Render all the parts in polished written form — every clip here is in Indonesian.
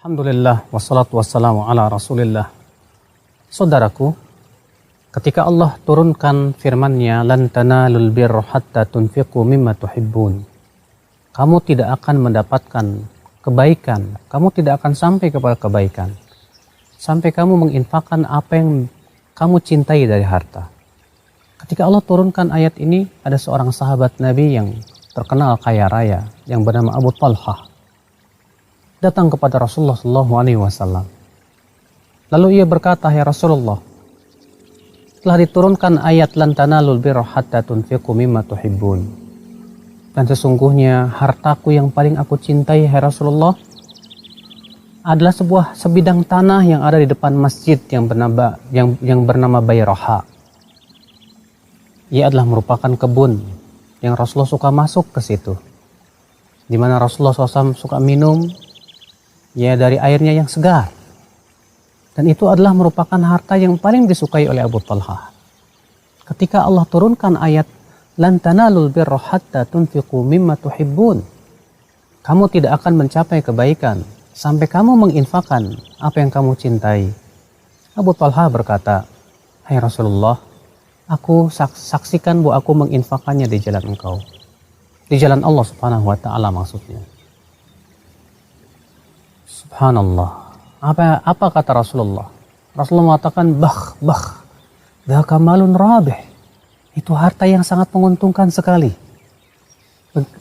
Alhamdulillah wassalatu wassalamu ala rasulillah. Saudaraku, ketika Allah turunkan firman-Nya, lan tanalul birra hatta tunfiqu mimma tuhibbun, kamu tidak akan mendapatkan kebaikan, kamu tidak akan sampai kepada kebaikan sampai kamu menginfakkan apa yang kamu cintai dari harta. Ketika Allah turunkan ayat ini, ada seorang sahabat Nabi yang terkenal kaya raya yang bernama Abu Talhah datang kepada Rasulullah SAW. Lalu ia berkata, "Ya Rasulullah, telah diturunkan ayat lan tanalul birra hatta tunfiqu mimma tuhibbun. Dan sesungguhnya hartaku yang paling aku cintai, hai Rasulullah, adalah sebuah sebidang tanah yang ada di depan masjid yang bernama Bayraha. Ia adalah merupakan kebun yang Rasulullah suka masuk ke situ, di mana Rasulullah SAW suka minum ya dari airnya yang segar. Dan itu adalah merupakan harta yang paling disukai oleh Abu Talhah. Ketika Allah turunkan ayat lan tanalul birra hatta tunfiqu mimma tuhibbun, kamu tidak akan mencapai kebaikan sampai kamu menginfakkan apa yang kamu cintai. Abu Talhah berkata, "Hai Rasulullah, aku saksikan bahwa aku menginfakkannya di jalan Engkau, di jalan Allah Subhanahu wa taala maksudnya." Subhanallah. Apa kata Rasulullah? Rasulullah mengatakan, bah, dzaka malun rabih. Itu harta yang sangat menguntungkan sekali.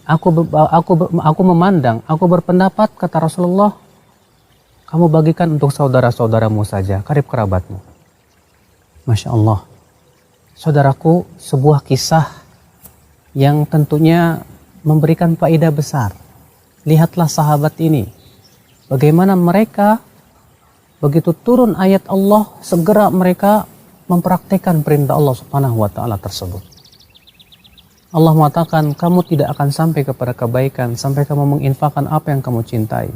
Aku memandang, aku berpendapat, kata Rasulullah, kamu bagikan untuk saudara-saudaramu saja, karib kerabatmu. Masya Allah. Saudaraku, sebuah kisah yang tentunya memberikan faedah besar. Lihatlah sahabat ini, bagaimana mereka begitu turun ayat Allah, segera mereka mempraktikkan perintah Allah Subhanahu wa taala tersebut. Allah mengatakan, kamu tidak akan sampai kepada kebaikan sampai kamu menginfakkan apa yang kamu cintai.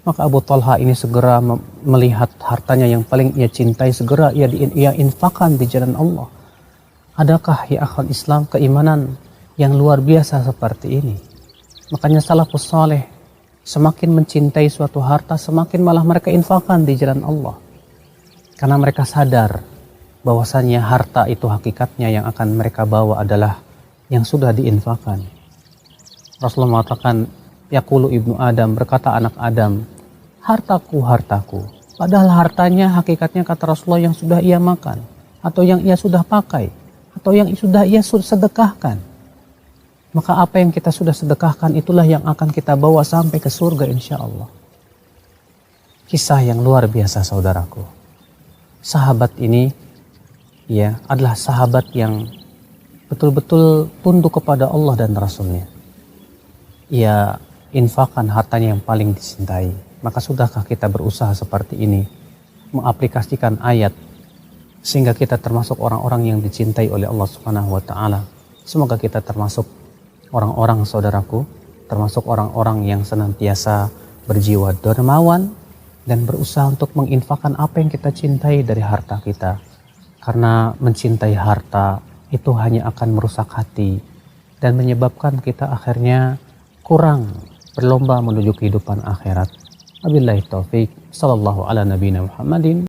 Maka Abu Talha ini segera melihat hartanya yang paling ia cintai, segera ia infakkan di jalan Allah. Adakah ya akhwat Islam keimanan yang luar biasa seperti ini? Makanya salafus saleh semakin mencintai suatu harta, semakin malah mereka infakkan di jalan Allah. Karena mereka sadar bahwasannya harta itu hakikatnya yang akan mereka bawa adalah yang sudah diinfakkan. Rasulullah mengatakan, yaqulu ibnu Adam, berkata anak Adam, hartaku, hartaku. Padahal hartanya hakikatnya kata Rasulullah yang sudah ia makan, atau yang ia sudah pakai, atau yang sudah ia sedekahkan. Maka apa yang kita sudah sedekahkan itulah yang akan kita bawa sampai ke surga insya Allah. Kisah yang luar biasa saudaraku. Sahabat ini ya adalah sahabat yang betul-betul tunduk kepada Allah dan Rasulnya. Ia infakkan hartanya yang paling dicintai. Maka sudahkah kita berusaha seperti ini, mengaplikasikan ayat sehingga kita termasuk orang-orang yang dicintai oleh Allah Subhanahu wa taala. Semoga kita termasuk orang-orang saudaraku, termasuk orang-orang yang senantiasa berjiwa dermawan dan berusaha untuk menginfakkan apa yang kita cintai dari harta kita. Karena mencintai harta itu hanya akan merusak hati dan menyebabkan kita akhirnya kurang berlomba menuju kehidupan akhirat. Wabillahi taufik. Sallallahu ala nabiyina Muhammadin.